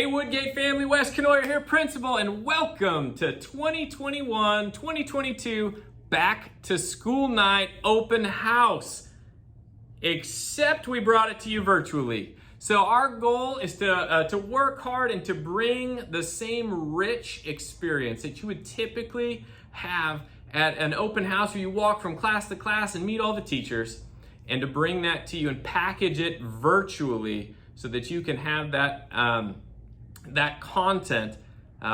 Hey Woodgate family, Wes Kanawyer here, principal, and welcome to 2021-2022 Back to School Night Open House. Except we brought it to you virtually. So our goal is to work hard and to bring the same rich experience that you would typically have at an open house where you walk from class to class and meet all the teachers, and to bring that to you and package it virtually so that you can have that that content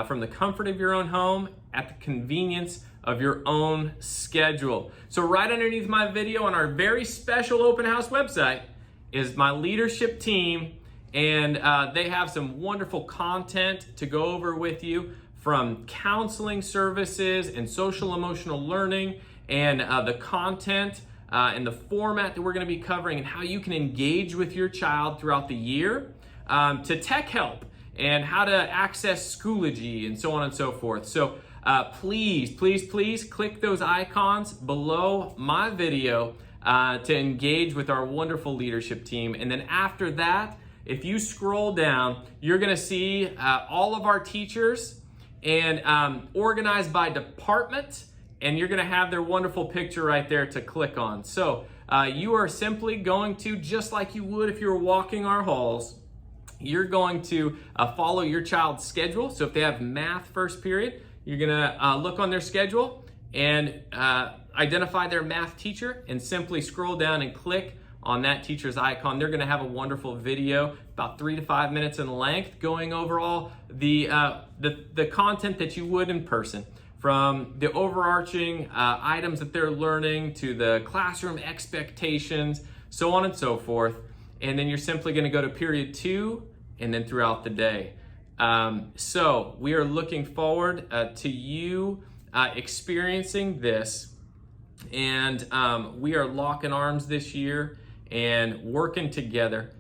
from the comfort of your own home at the convenience of your own schedule. So right underneath my video on our very special open house website is my leadership team, and they have some wonderful content to go over with you, from counseling services and social emotional learning, and the content and the format that we're going to be covering, and how you can engage with your child throughout the year, to tech help and how to access Schoology and so on and so forth. So please click those icons below my video to engage with our wonderful leadership team. And then after that, if you scroll down, you're going to see all of our teachers and organized by department, and you're going to have their wonderful picture right there to click on. So you are simply going to, just like you would if you were walking our halls, you're going to follow your child's schedule. So if they have math first period, you're going to look on their schedule and identify their math teacher, and simply scroll down and click on that teacher's icon. They're going to have a wonderful video, about 3 to 5 minutes in length, going over all the content that you would in person, from the overarching items that they're learning to the classroom expectations, so on and so forth. And then you're simply going to go to period 2 and then throughout the day. So we are looking forward to you experiencing this, and we are locking arms this year and working together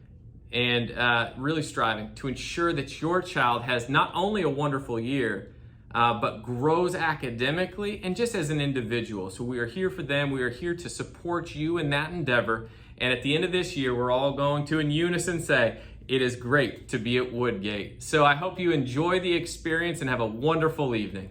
and really striving to ensure that your child has not only a wonderful year, but grows academically and just as an individual. So we are here for them. We are here to support you in that endeavor. And at the end of this year, we're all going to, in unison, say, it is great to be at Woodgate. So I hope you enjoy the experience and have a wonderful evening.